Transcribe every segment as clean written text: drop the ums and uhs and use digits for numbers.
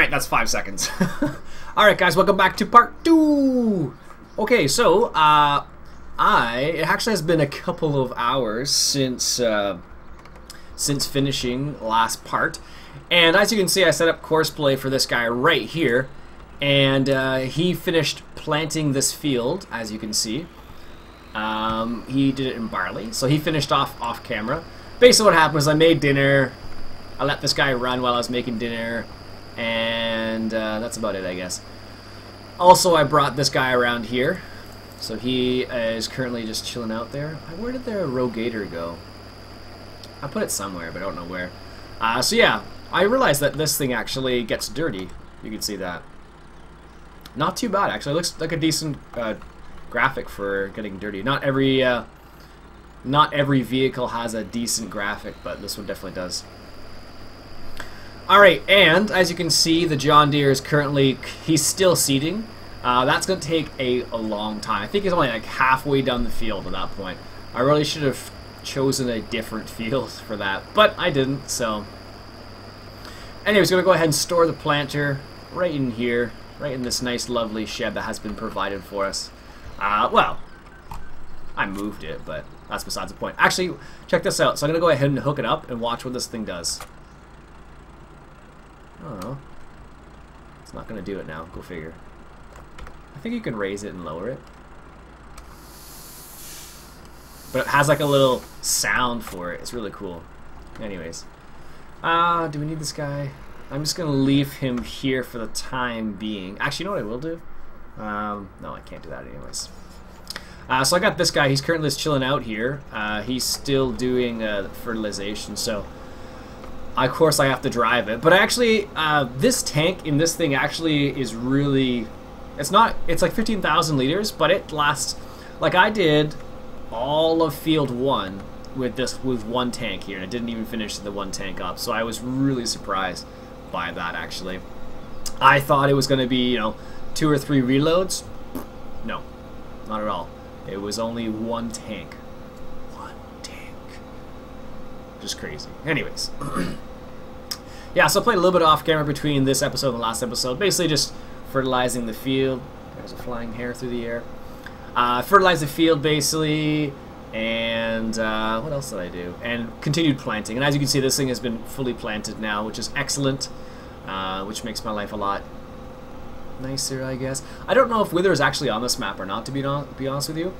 Alright, that's 5 seconds. Alright guys, welcome back to part 2! Okay, so, it actually has been a couple of hours since finishing last part. And as you can see, I set up courseplay for this guy right here. And he finished planting this field, as you can see. He did it in barley, so he finished off camera. Basically what happened was I made dinner, I let this guy run while I was making dinner, and that's about it, I guess. Also, I brought this guy around here, so he is currently just chilling out there. Where did their Rogator go? I put it somewhere, but I don't know where. So yeah, I realized that this thing actually gets dirty. You can see that. Not too bad, actually. It looks like a decent graphic for getting dirty. Not every vehicle has a decent graphic, but this one definitely does. Alright, and as you can see, the John Deere is currently, he's still seeding. That's going to take a long time. I think he's only like halfway down the field at that point. I really should have chosen a different field for that, but I didn't, so. Anyways, going to go ahead and store the planter right in here, right in this nice lovely shed that has been provided for us. Well, I moved it, but that's besides the point. Actually, check this out. So I'm going to go ahead and hook it up and watch what this thing does. Oh, it's not going to do it now. Go figure. I think you can raise it and lower it. But it has like a little sound for it. It's really cool. Anyways. Do we need this guy? I'm just going to leave him here for the time being. Actually, you know what I will do? No, I can't do that anyways. So I got this guy. He's currently just chilling out here. He's still doing fertilization, so of course I have to drive it. But actually, this tank in this thing actually is really... It's like 15,000 liters, but it lasts... Like I did all of field 1 with one tank here, and it didn't even finish the one tank up. So I was really surprised by that, actually. I thought it was going to be, 2 or 3 reloads. No, not at all. It was only one tank. One tank. Just crazy. Anyways. Yeah, so I played a little bit off camera between this episode and the last episode. Basically just fertilizing the field. There's a flying hare through the air. Fertilize the field, basically. And what else did I do? And continued planting. And as you can see, this thing has been fully planted now, which is excellent. Which makes my life a lot nicer, I guess. I don't know if Wither is actually on this map or not, to be honest with you.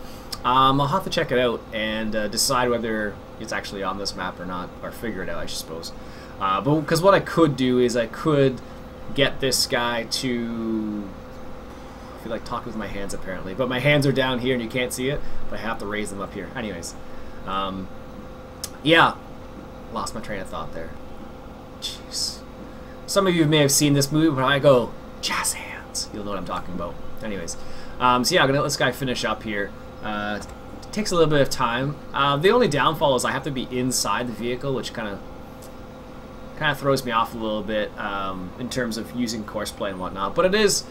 I'll have to check it out and decide whether it's actually on this map or not, or figure it out, I suppose. But because what I could do is I could get this guy to... I feel like talking with my hands apparently, but my hands are down here and you can't see it, but I have to raise them up here. Anyways, yeah, lost my train of thought there. Jeez. Some of you may have seen this movie when I go jazz hands. You'll know what I'm talking about. Anyways, so yeah, I'm gonna let this guy finish up here. It takes a little bit of time. The only downfall is I have to be inside the vehicle, which kind of throws me off a little bit in terms of using courseplay and whatnot. But it is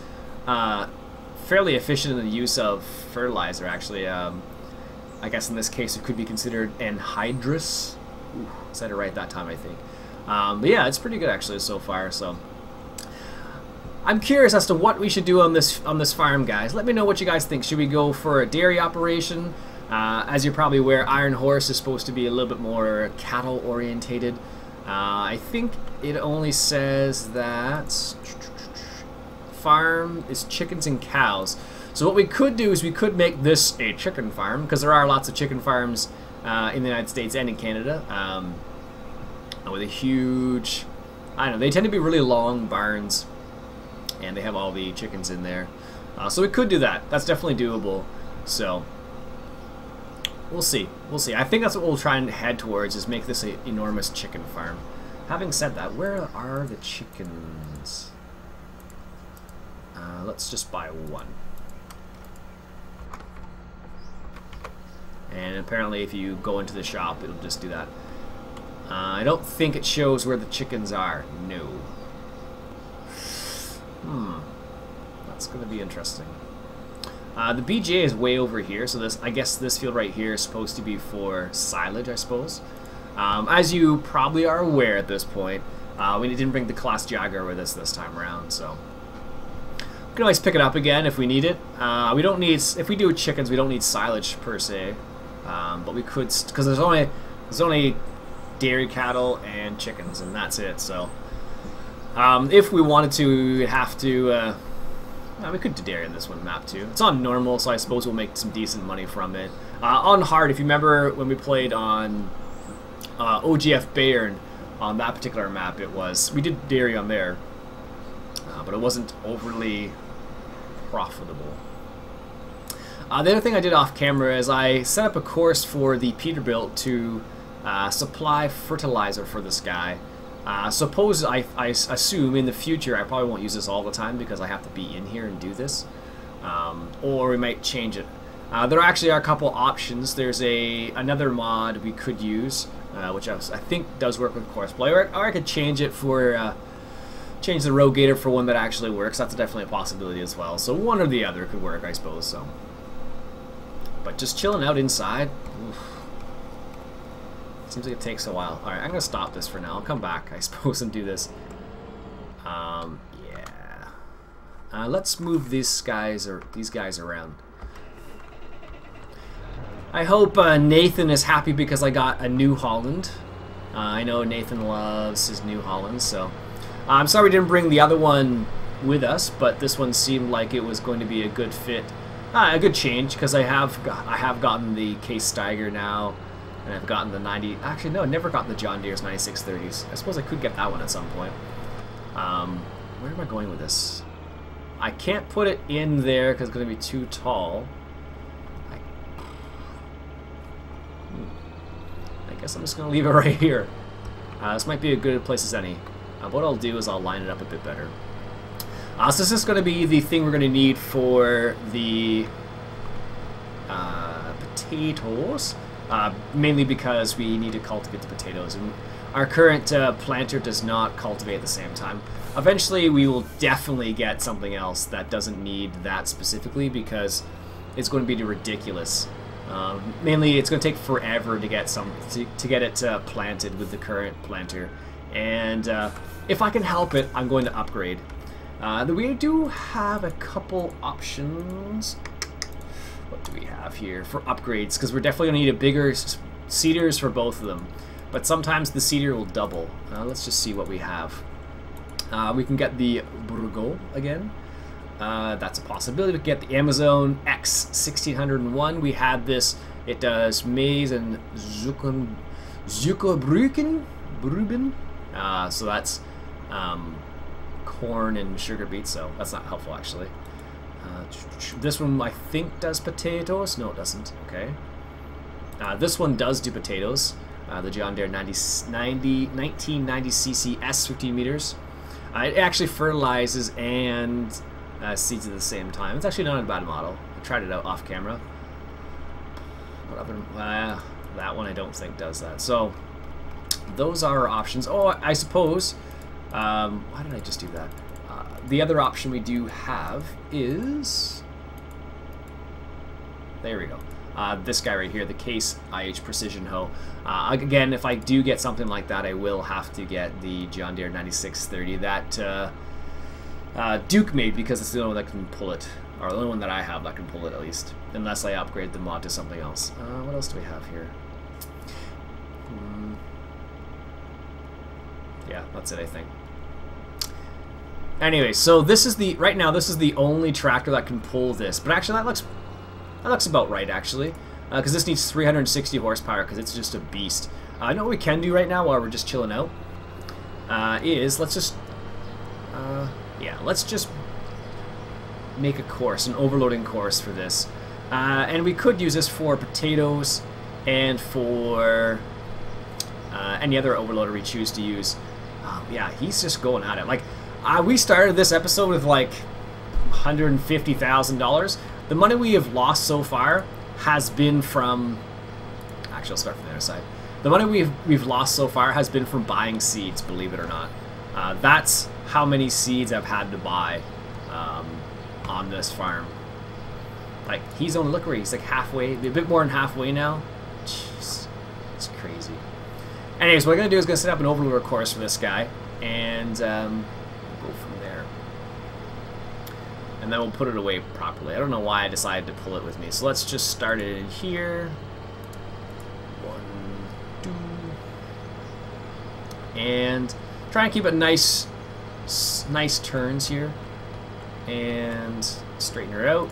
fairly efficient in the use of fertilizer, actually. I guess in this case it could be considered anhydrous. Ooh, said it right that time, I think. But yeah, it's pretty good actually so far. So I'm curious as to what we should do on this farm, guys. Let me know what you guys think. Should we go for a dairy operation? As you're probably aware, Iron Horse is supposed to be a little bit more cattle orientated. I think it only says that farm is chickens and cows. So what we could do is we could make this a chicken farm, because there are lots of chicken farms in the United States and in Canada. With a huge, I don't know, they tend to be really long barns, and they have all the chickens in there. So we could do that. That's definitely doable. So we'll see. We'll see. I think that's what we'll try and head towards, is make this an enormous chicken farm. Having said that, where are the chickens? Let's just buy one. And apparently if you go into the shop, it'll just do that. I don't think it shows where the chickens are. No. That's going to be interesting. The BJ is way over here, so I guess this field right here is supposed to be for silage, I suppose. As you probably are aware at this point, We didn't bring the Class Jaguar with us this time around, so we can always pick it up again if we need it. We don't need, if we do chickens, we don't need silage per se, but we could, because there's only dairy cattle and chickens, and that's it. So if we wanted to, we would have to. We could do dairy in this one map too. It's on normal, so I suppose we'll make some decent money from it. On hard, if you remember when we played on OGF Bayern on that particular map, we did dairy on there, but it wasn't overly profitable. The other thing I did off camera is I set up a course for the Peterbilt to supply fertilizer for this guy. Suppose I assume in the future I probably won't use this all the time because I have to be in here and do this, or we might change it. There actually are a couple options. There's another mod we could use, which I think does work with Courseplay, or I could change it for change the Rogue Gator for one that actually works. That's definitely a possibility as well. So one or the other could work, I suppose. So, but just chilling out inside. Oof. Seems like it takes a while. Alright, I'm going to stop this for now. I'll come back, I suppose, and do this. Yeah. Let's move these guys around. I hope Nathan is happy because I got a New Holland. I know Nathan loves his New Holland, so... I'm sorry we didn't bring the other one with us, but this one seemed like it was going to be a good fit. A good change, because I have gotten the Case Steiger now. And I've gotten the 90... Actually, no, I never got the John Deere's 9630s. I suppose I could get that one at some point. Where am I going with this? I can't put it in there because it's going to be too tall. I guess I'm just going to leave it right here. This might be as good a place as any. What I'll do is I'll line it up a bit better. So this is going to be the thing we're going to need for the potatoes. Mainly because we need to cultivate the potatoes, and our current planter does not cultivate at the same time. Eventually we will definitely get something else that doesn't need that specifically, because it's going to be ridiculous. Mainly it's going to take forever to get it planted with the current planter, and if I can help it, I'm going to upgrade. We do have a couple options. What do we have here for upgrades? Because we're definitely going to need a bigger seeders for both of them. But sometimes the seeder will double. Let's just see what we have. We can get the Burgo again. That's a possibility. We can get the Amazon X1601. We had this. It does maize and Zuckerbrücken. So that's corn and sugar beets. So that's not helpful actually. This one I think does potatoes. No, it doesn't. Okay. This one does do potatoes. The John Deere 1990cc S 15 meters. It actually fertilizes and seeds at the same time. It's actually not a bad model. I tried it out off camera. What other? That one I don't think does that. So those are our options. Oh, I suppose. Why did I just do that? The other option we do have is... There we go. This guy right here, the Case IH Precision Hoe. Again, if I do get something like that, I will have to get the John Deere 9630 that Duke made, because it's the only one that can pull it, or the only one that I have that can pull it at least, unless I upgrade the mod to something else. What else do we have here? Yeah, that's it, I think. Anyway, so this is right now this is the only tractor that can pull this, but actually that looks about right actually, because this needs 360 horsepower because it's just a beast. I know what we can do right now while we're just chilling out is let's just make a course, an overloading course for this, and we could use this for potatoes and for any other overloader we choose to use. Yeah, he's just going at it. Like, we started this episode with like $150,000. The money we have lost so far has been from... Actually, I'll start from the other side. The money we've lost so far has been from buying seeds, believe it or not. That's how many seeds I've had to buy on this farm. Like, he's only, look where he's like halfway, a bit more than halfway now. Jeez, it's crazy. Anyways, what I'm going to do is going to set up an overloader course for this guy, and go from there. And then we'll put it away properly. I don't know why I decided to pull it with me. So let's just start it in here. 1, 2. And try and keep it nice turns here. And straighten her out.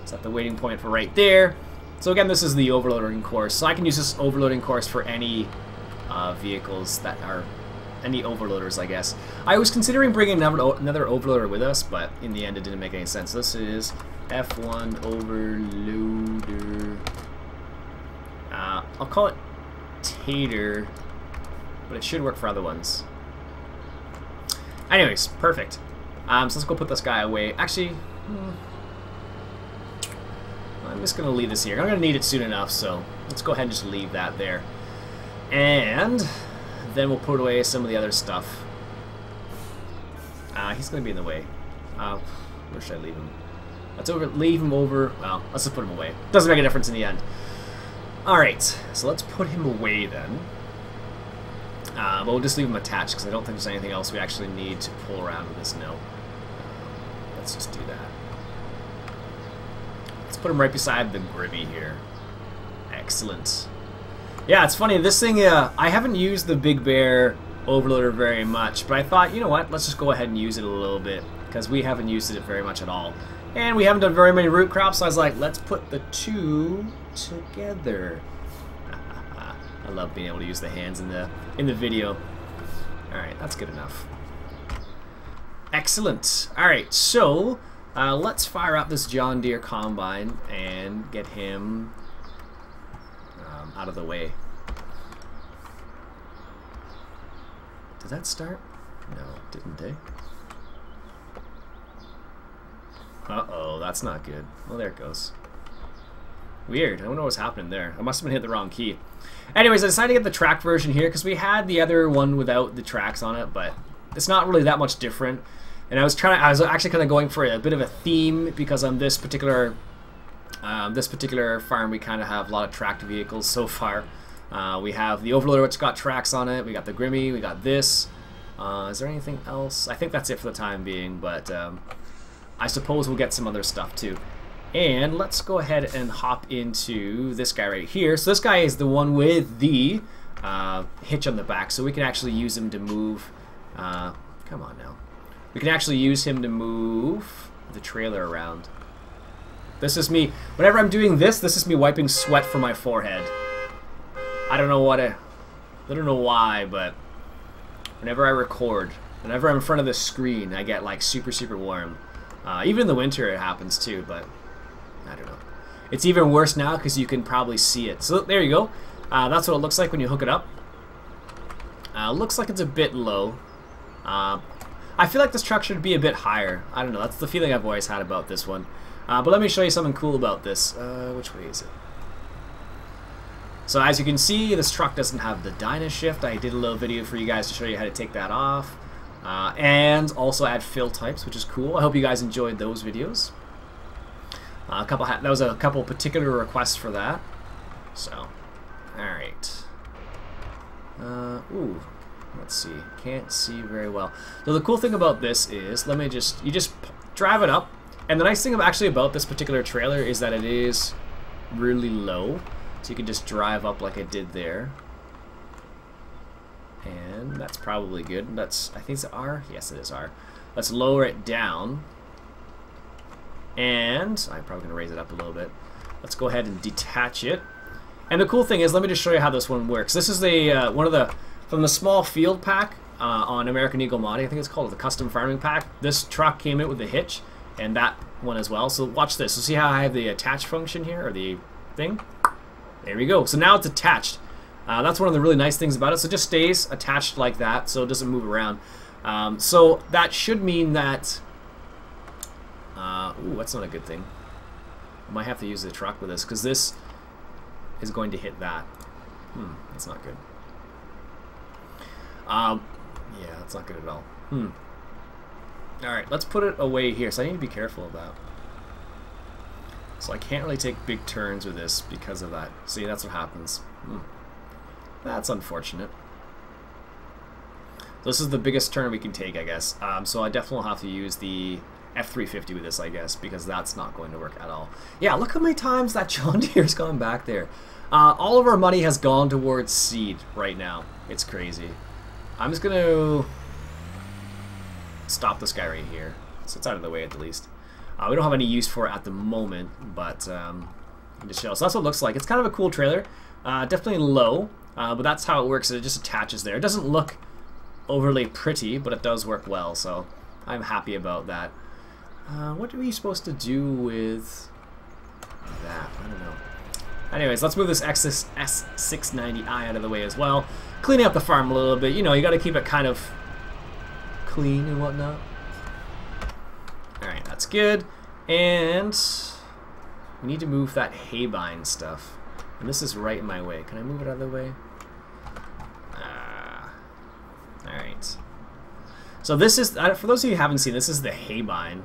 Set the waiting point for right there. So again, this is the overloading course. So I can use this overloading course for any vehicles that are any overloaders, I guess. I was considering bringing another overloader with us, but in the end it didn't make any sense. This is F1 overloader. I'll call it Tater, but it should work for other ones. Anyways, perfect. So let's go put this guy away. Actually, I'm just going to leave this here. I'm going to need it soon enough, so let's go ahead and just leave that there. And then we'll put away some of the other stuff. He's going to be in the way. Where should I leave him? Leave him over. Well, let's just put him away. Doesn't make a difference in the end. Alright, so let's put him away then. But we'll just leave him attached because I don't think there's anything else we actually need to pull around with this note. Let's just do that. Let's put him right beside the Grimmy here. Excellent. Yeah, it's funny, this thing, I haven't used the Big Bear overloader very much, but I thought, you know what, let's just go ahead and use it a little bit, because we haven't used it very much at all. And we haven't done very many root crops, so I was like, let's put the two together. I love being able to use the hands in the video. Alright, that's good enough. Excellent. Alright, so let's fire up this John Deere Combine and get him out of the way. Did that start? No, it didn't, eh? Uh-oh, that's not good. Well, there it goes. Weird. I don't know what's happening there. I must have been hit the wrong key. Anyways, I decided to get the track version here because we had the other one without the tracks on it, but it's not really that much different. And I was actually kind of going for a bit of a theme because on this particular farm we kind of have a lot of tracked vehicles so far. We have the overloader which got tracks on it. We got the Grimmy. We got this. Is there anything else? I think that's it for the time being, but I suppose we'll get some other stuff too. And let's go ahead and hop into this guy right here. So this guy is the one with the hitch on the back, so we can actually use him to move. Come on now. We can actually use him to move the trailer around. This is me. Whenever I'm doing this is me wiping sweat from my forehead. I don't know why, but whenever I record, whenever I'm in front of the screen, I get like super warm. Even in the winter it happens too, but I don't know. It's even worse now because you can probably see it. So there you go. That's what it looks like when you hook it up. Looks like it's a bit low. I feel like this truck should be a bit higher. I don't know. That's the feeling I've always had about this one. But let me show you something cool about this. Which way is it? So as you can see, this truck doesn't have the dyno shift. I did a little video for you guys to show you how to take that off. And also add fill types, which is cool. I hope you guys enjoyed those videos. That was a couple particular requests for that. So, alright. Ooh, let's see. Can't see very well. So the cool thing about this is, you just drive it up. And the nice thing actually about this particular trailer is that it is really low. So you can just drive up like I did there. And that's probably good. I think it's R? Yes, it is R. Let's lower it down. And I'm probably going to raise it up a little bit. Let's go ahead and detach it. And the cool thing is, let me just show you how this one works. This is from the small field pack on American Eagle Modding. I think it's called the custom farming pack. This truck came in with the hitch, and that one as well. So watch this. So see how I have the attach function here, or the thing? There we go. So now it's attached. That's one of the really nice things about it. So it just stays attached like that, so it doesn't move around. So that should mean that... ooh, that's not a good thing. I might have to use the truck with this, because this is going to hit that. That's not good. Yeah, that's not good at all. Alright, let's put it away here. So I need to be careful of that. So I can't really take big turns with this because of that. See, that's what happens. That's unfortunate. This is the biggest turn we can take, I guess. So I definitely will have to use the F350 with this, I guess, because that's not going to work at all. Yeah, look how many times that John Deere's gone back there. All of our money has gone towards seed right now. It's crazy. I'm just going to stop this guy right here, so it's out of the way at the least. We don't have any use for it at the moment, but just show. So that's what it looks like. It's kind of a cool trailer. Definitely low, but that's how it works. It just attaches there. It doesn't look overly pretty, but it does work well, so I'm happy about that. What are we supposed to do with that? I don't know. Anyways, let's move this S690i out of the way as well. Cleaning up the farm a little bit. You know, you got to keep it kind of clean and whatnot. Alright, that's good. And we need to move that haybine stuff. And this is right in my way. Can I move it out of the way? Alright. So this is, for those of you who haven't seen, this is the haybine.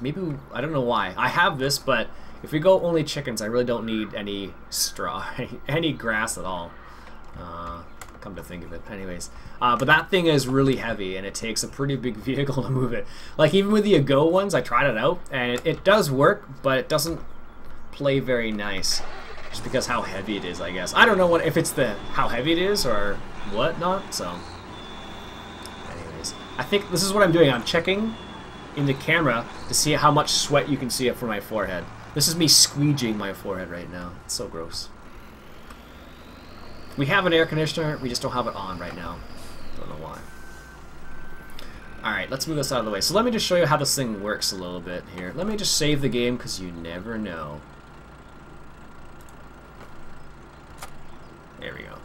Maybe, I don't know why. I have this, but if we go only chickens, I really don't need any straw, any grass at all. Come to think of it. Anyways. But that thing is really heavy, and it takes a pretty big vehicle to move it. Like, even with the Ago ones, I tried it out, and it does work, but it doesn't play very nice. Just because how heavy it is, I guess. I don't know if it's how heavy it is, or whatnot, so... Anyways. I think this is what I'm doing. I'm checking in the camera to see how much sweat you can see it from my forehead. This is me squeegeeing my forehead right now. It's so gross. We have an air conditioner, we just don't have it on right now. Don't know why. Alright, let's move this out of the way. So let me just show you how this thing works a little bit here. Let me just save the game, because you never know. There we go.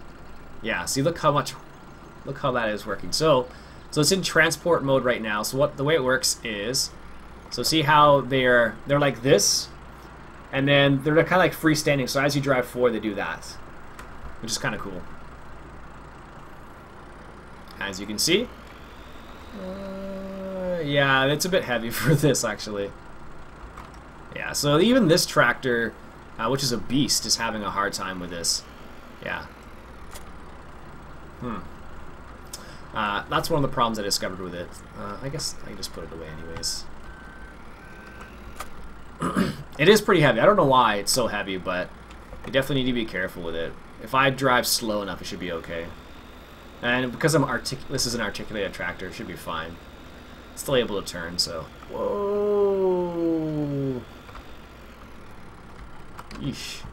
Yeah, see, look how that is working. So it's in transport mode right now. So the way it works is, so see how they're like this, and then they're kind of like freestanding. So as you drive forward, they do that, which is kind of cool. As you can see, yeah, it's a bit heavy for this actually. Yeah, so even this tractor, which is a beast, is having a hard time with this. Yeah. That's one of the problems I discovered with it. I guess I can just put it away anyways. It is pretty heavy. I don't know why it's so heavy, but you definitely need to be careful with it. If I drive slow enough, it should be okay. And because this is an articulated tractor, it should be fine. It's still able to turn, so... Whoa! Yeesh.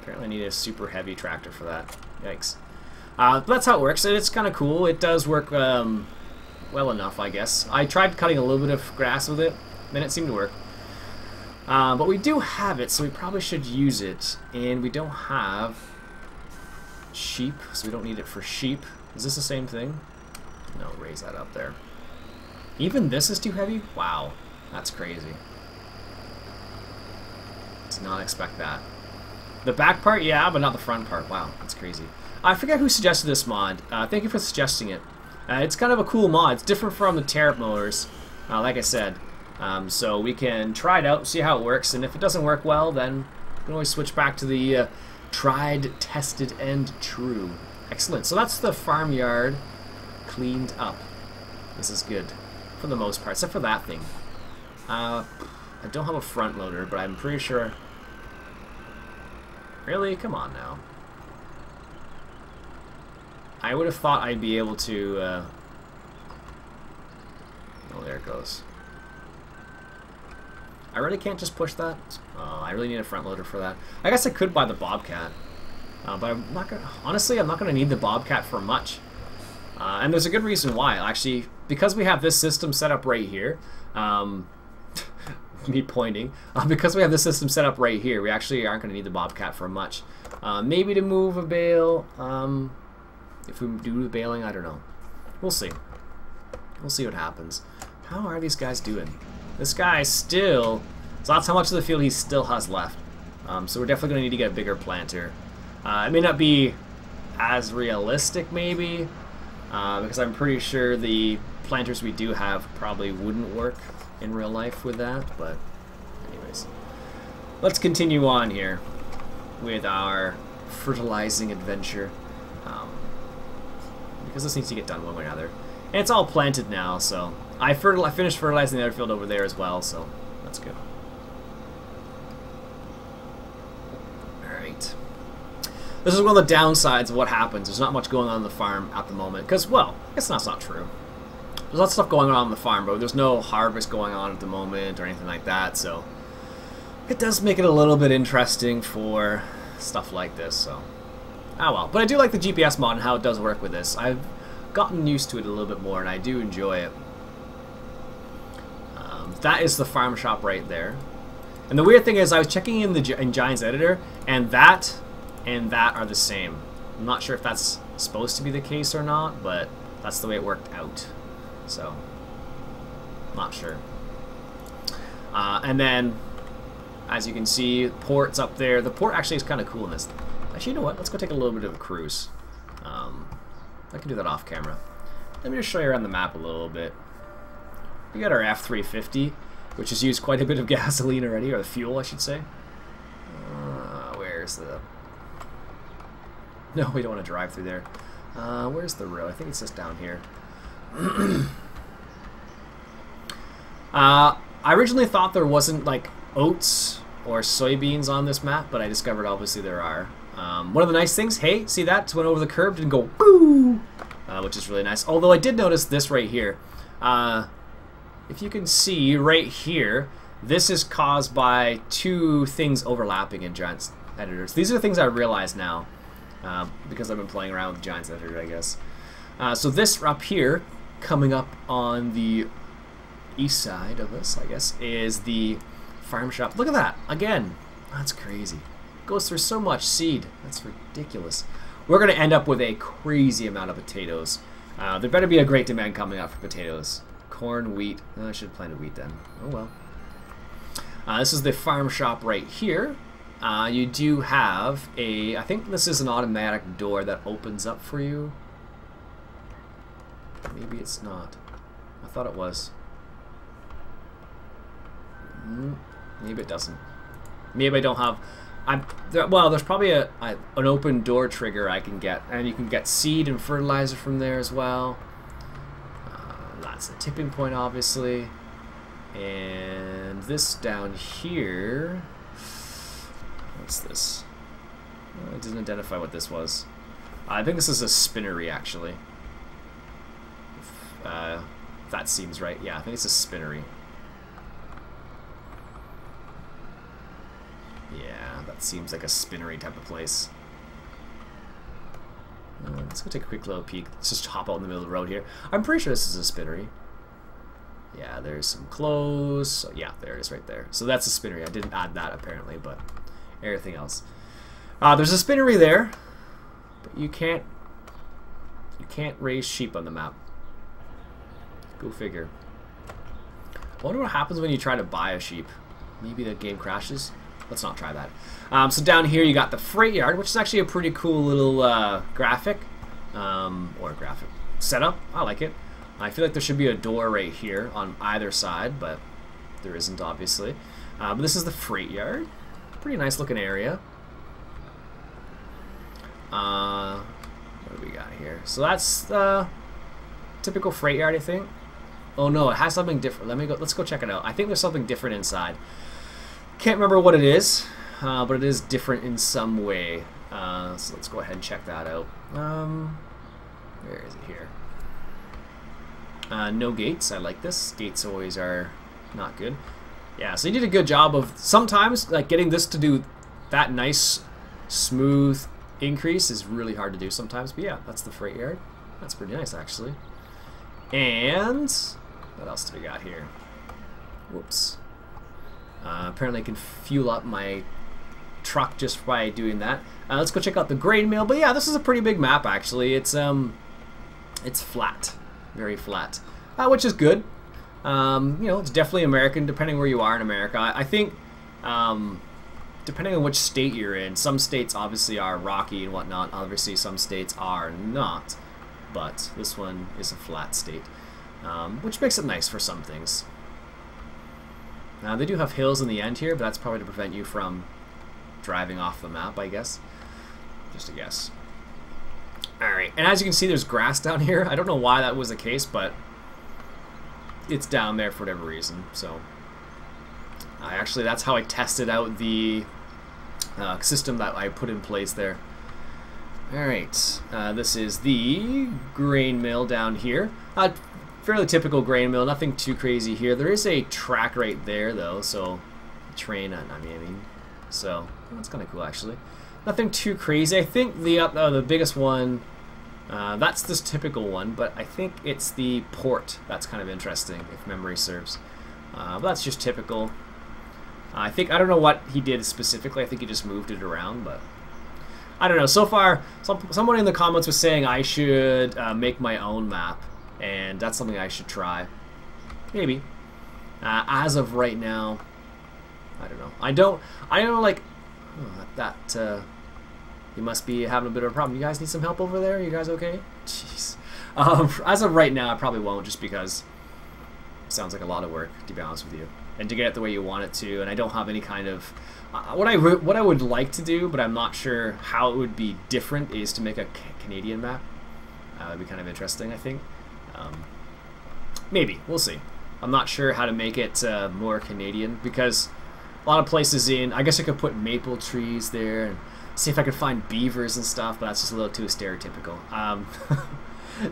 Apparently I need a super heavy tractor for that. Yikes. But that's how it works, and it's kind of cool. It does work well enough, I guess. I tried cutting a little bit of grass with it, and it seemed to work. But we do have it, so we probably should use it. And we don't have sheep, so we don't need it for sheep. Is this the same thing? No, raise that up there. Even this is too heavy? Wow, that's crazy. Did not expect that. The back part, yeah, but not the front part. Wow, that's crazy. I forget who suggested this mod. Thank you for suggesting it. It's kind of a cool mod. It's different from the Tariff motors, like I said. So we can try it out, see how it works, and if it doesn't work well, then we can always switch back to the tried, tested, and true. Excellent. So that's the farmyard cleaned up. This is good for the most part, except for that thing. I don't have a front loader, but I'm pretty sure... Really? Come on now. I would have thought I'd be able to... Oh, there it goes. I really can't just push that? Oh, I really need a front loader for that. I guess I could buy the Bobcat. But I'm not gonna... Honestly, I'm not going to need the Bobcat for much. And there's a good reason why. Actually, because we have this system set up right here... me pointing. Because we have this system set up right here, we actually aren't going to need the Bobcat for much. Maybe to move a bale. If we do the baling, I don't know. We'll see. We'll see what happens. How are these guys doing? This guy still... So that's how much of the field he still has left. So we're definitely going to need to get a bigger planter. It may not be as realistic, maybe, because I'm pretty sure the planters we do have probably wouldn't work in real life with that, but anyways. let's continue on here with our fertilizing adventure. Because this needs to get done one way or another. And it's all planted now, so I finished fertilizing the other field over there as well, so that's good. Alright. This is one of the downsides of what happens. There's not much going on the farm at the moment. Because, well, I guess that's not true. There's lots of stuff going on the farm, but there's no harvest going on at the moment or anything like that, so it does make it a little bit interesting for stuff like this, so ah well. But I do like the GPS mod and how it does work with this. I've gotten used to it a little bit more, and I do enjoy it. That is the farm shop right there. And the weird thing is, I was checking in Giant's editor, and that are the same. I'm not sure if that's supposed to be the case or not, but that's the way it worked out. So, not sure. And then, as you can see, port's up there. The port actually is kind of cool in this. Actually, you know what? Let's go take a little bit of a cruise. I can do that off camera. Let me just show you around the map a little bit. We got our F350, which has used quite a bit of gasoline already, or the fuel, I should say. Where's the... No, we don't want to drive through there. Where's the road? I think it's just down here. I originally thought there wasn't, like, oats or soybeans on this map, but I discovered obviously there are. One of the nice things, hey, see that? Went over the curb, didn't go boo, which is really nice. Although I did notice this right here. If you can see right here, this is caused by two things overlapping in Giant's editors. These are the things I realize now, because I've been playing around with Giant's editor, I guess. So this up here, coming up on the east side of us, I guess, is the farm shop. Look at that, again. That's crazy. Goes through so much seed. That's ridiculous. We're going to end up with a crazy amount of potatoes. There better be a great demand coming up for potatoes. Corn, wheat. I should have planted wheat then. Oh well. This is the farm shop right here. You do have a... I think this is an automatic door that opens up for you. Maybe it's not. I thought it was. Maybe it doesn't. Maybe I don't have... well, there's probably an open door trigger I can get, and you can get seed and fertilizer from there as well. That's the tipping point, obviously. And this down here, what's this? It doesn't identify what this was. I think this is a spinnery, actually. If that seems right. Yeah, I think it's a spinnery. Yeah, that seems like a spinnery type of place. Let's go take a quick little peek. Let's just hop out in the middle of the road here. I'm pretty sure this is a spinnery. Yeah, there's some clothes. So yeah, there it is right there. So that's a spinnery. I didn't add that apparently, but everything else. There's a spinnery there, but you can't raise sheep on the map. Go figure. I wonder what happens when you try to buy a sheep. Maybe the game crashes. Let's not try that. So down here you got the freight yard, which is actually a pretty cool little graphic, or graphic setup. I like it. I feel like there should be a door right here on either side, but there isn't, obviously. But this is the freight yard. Pretty nice looking area. What do we got here? So that's the typical freight yard, I think. Oh no, it has something different. Let's go check it out. I think there's something different inside. Can't remember what it is, but it is different in some way. So let's go ahead and check that out. Where is it here? No gates. I like this. Gates always are not good. Yeah, so you did a good job of sometimes like getting this to do that nice, smooth increase is really hard to do sometimes. But yeah, that's the freight yard. That's pretty nice actually. And what else do we got here? Whoops. Apparently I can fuel up my truck just by doing that. Let's go check out the grain mill. But yeah, this is a pretty big map actually. It's flat, very flat, which is good. You know, it's definitely American, depending where you are in America. I think, depending on which state you're in, some states obviously are rocky and whatnot. Obviously, some states are not. But this one is a flat state, which makes it nice for some things. They do have hills in the end here, but that's probably to prevent you from driving off the map, I guess. Just a guess. Alright, and as you can see, there's grass down here. I don't know why that was the case, but it's down there for whatever reason. So, actually, that's how I tested out the system that I put in place there. Alright, this is the grain mill down here. Fairly typical grain mill, nothing too crazy here. There is a track right there, though, so train, so that's kind of cool, actually. Nothing too crazy. I think the biggest one, that's this typical one, but I think it's the port that's kind of interesting, if memory serves. But that's just typical. I don't know what he did specifically. I think he just moved it around, but I don't know. So far, someone in the comments was saying I should make my own map, and that's something I should try. Maybe. As of right now, I don't know. I don't like that. You must be having a bit of a problem. You guys need some help over there? You guys okay? Jeez. As of right now, I probably won't, just because it sounds like a lot of work, to be honest with you, and to get it the way you want it to. And I don't have any kind of what I would like to do, but I'm not sure how it would be different. Is to make a Canadian map. That'd be kind of interesting, I think. Maybe we'll see. I'm not sure how to make it more Canadian, because a lot of places I guess I could put maple trees there and see if I could find beavers and stuff, but that's just a little too stereotypical.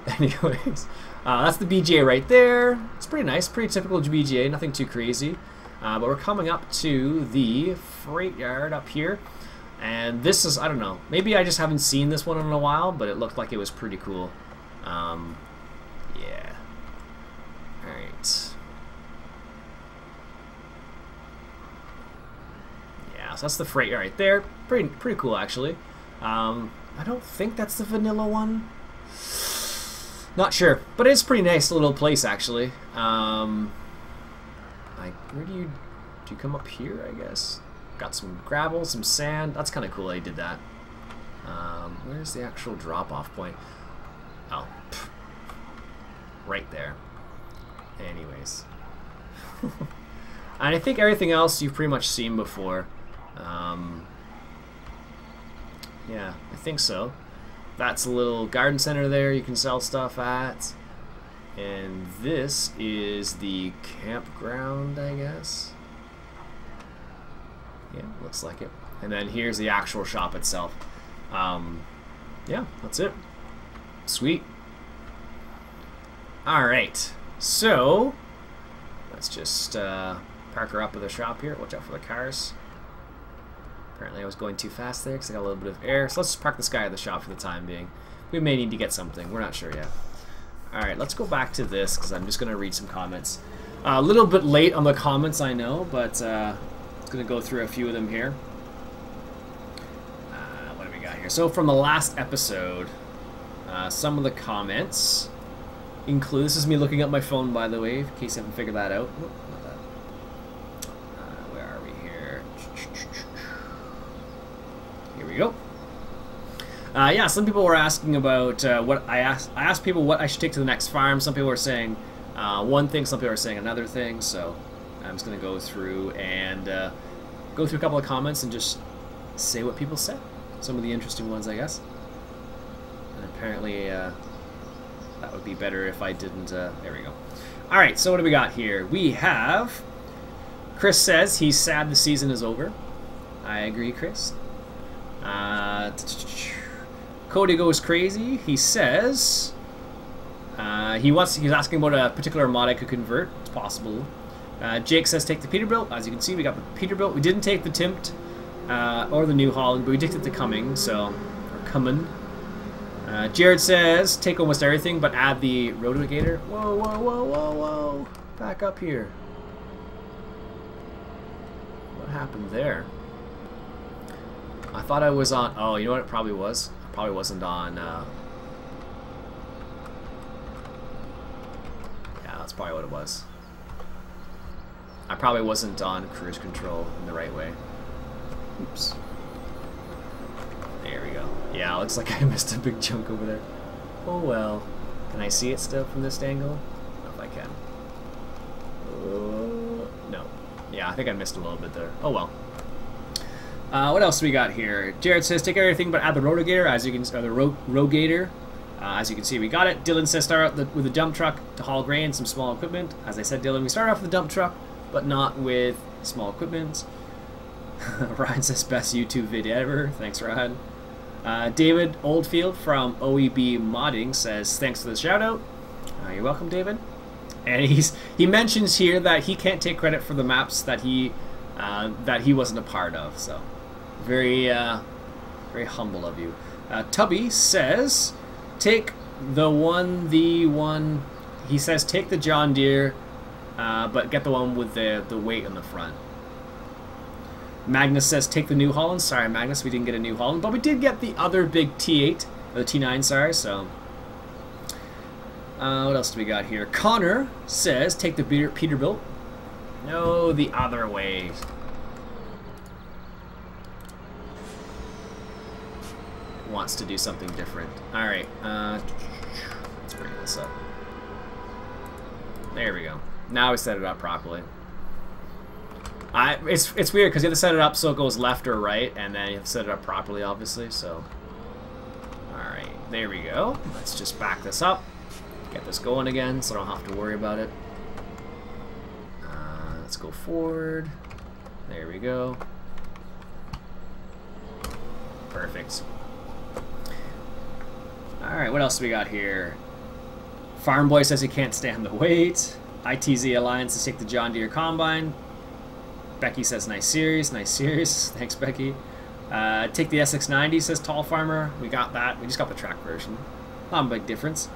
Anyways, that's the BGA right there. It's pretty nice, pretty typical BGA, nothing too crazy. But we're coming up to the freight yard up here, and this is, I don't know, maybe I just haven't seen this one in a while, but it looked like it was pretty cool. Yeah. Alright. Yeah, so that's the freight yard right there. Pretty cool, actually. I don't think that's the vanilla one. Not sure, but it's a pretty nice little place, actually. Where do you come up here, I guess? Got some gravel, some sand. That's kind of cool. I did that. Where's the actual drop-off point? Oh, right there. Anyways, and I think everything else you've pretty much seen before. Yeah, I think so. That's a little garden center there you can sell stuff at. And this is the campground, I guess. Yeah, looks like it. And then here's the actual shop itself. Yeah, that's it. Sweet. Alright, so let's just park her up at the shop here. Watch out for the cars. Apparently I was going too fast there because I got a little bit of air. So let's just park this guy at the shop for the time being. We may need to get something. We're not sure yet. Alright, let's go back to this because I'm just going to read some comments. A little bit late on the comments, I know, but I'm going to go through a few of them here. What do we got here? So from the last episode, some of the comments include... This is me looking up my phone, by the way, in case you haven't figured that out. Whoop, not that. Where are we here? Here we go. Yeah, some people were asking about what I asked people what I should take to the next farm. Some people were saying one thing, some people are saying another thing. So I'm just going to go through and go through a couple of comments and just say what people said. Some of the interesting ones, I guess. And apparently that would be better if I didn't. There we go. All right, so what do we got here? We have Chris says he's sad the season is over. I agree, Chris. Cody goes crazy. He says he's asking about a particular mod I could convert. It's possible. Jake says take the Peterbilt. As you can see, we got the Peterbilt. We didn't take the Timpt or the New Holland, but we did take the Cumming. So, or Cummin. Jared says take almost everything, but add the Rotogator. Whoa, whoa, whoa, whoa, whoa! Back up here. What happened there? I thought I was on... Oh, you know what it probably was? It probably wasn't on... Yeah, that's probably what it was. I probably wasn't on cruise control in the right way. Oops. There we go. Yeah, looks like I missed a big chunk over there. Oh well. Can I see it still from this angle? I don't know if I can. No. Yeah, I think I missed a little bit there. Oh well. What else we got here? Jared says, take everything but add the rotogator, as you can, or the rogator. As you can see, we got it. Dylan says, start out with a dump truck to haul grain and some small equipment. As I said, Dylan, we started off with a dump truck, but not with small equipment. Ryan says, best YouTube vid ever. Thanks, Ryan. David Oldfield from OEB Modding says, thanks for the shout out. You're welcome, David. And he mentions here that he can't take credit for the maps that he wasn't a part of. So very very humble of you. Tubby says, take the one. He says take the John Deere, but get the one with the weight on the front. Magnus says take the New Holland. Sorry, Magnus, we didn't get a New Holland, but we did get the other big T8, or the T9. Sorry, so. What else do we got here? Connor says take the Peterbilt. No, the other way. Wants to do something different. Alright, let's bring this up. There we go. Now we set it up properly. It's weird because you have to set it up so it goes left or right, and then you have to set it up properly, obviously, so. Alright, there we go. Let's just back this up. Get this going again so I don't have to worry about it. Let's go forward. There we go. Perfect. Alright, what else do we got here? Farm Boy says he can't stand the weight. ITZ Alliance to take the John Deere Combine. Becky says nice series, nice series. Thanks, Becky. Take the SX90, says Tall Farmer. We got that. We just got the track version. Not a big difference.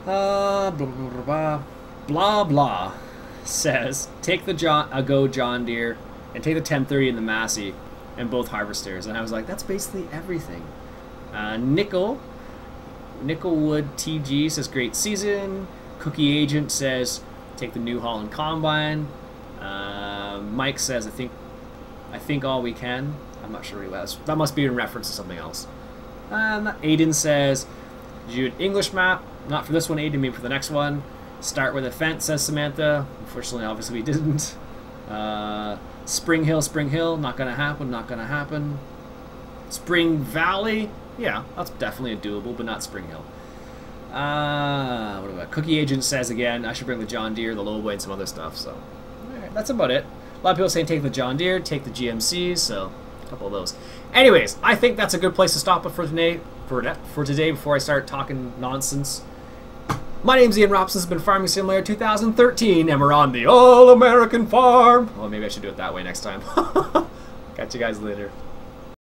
Blah, blah, blah, blah. Blah, blah. Says take the John Deere and take the 1030 and the Massey and both harvesters, and I was like, that's basically everything. Nickelwood TG says great season. Cookie Agent says take the New Holland Combine. Mike says I think all we can. I'm not sure what he was. That must be in reference to something else. Aiden says Jude English map. Not for this one, Aiden, maybe for the next one. Start with a fence, says Samantha. Unfortunately, obviously we didn't. Spring Hill, not gonna happen, not gonna happen. Spring Valley, yeah, that's definitely a doable, but not Spring Hill. What about Cookie Agent says again, I should bring the John Deere, the Lowway, and some other stuff, so. Alright, that's about it. A lot of people saying take the John Deere, take the GMCs, so a couple of those. Anyways, I think that's a good place to stop it for today, before I start talking nonsense. My name's Iain Robson, this has been Farming Simulator 2013, and we're on the All-American Farm. Well, maybe I should do it that way next time. Catch you guys later.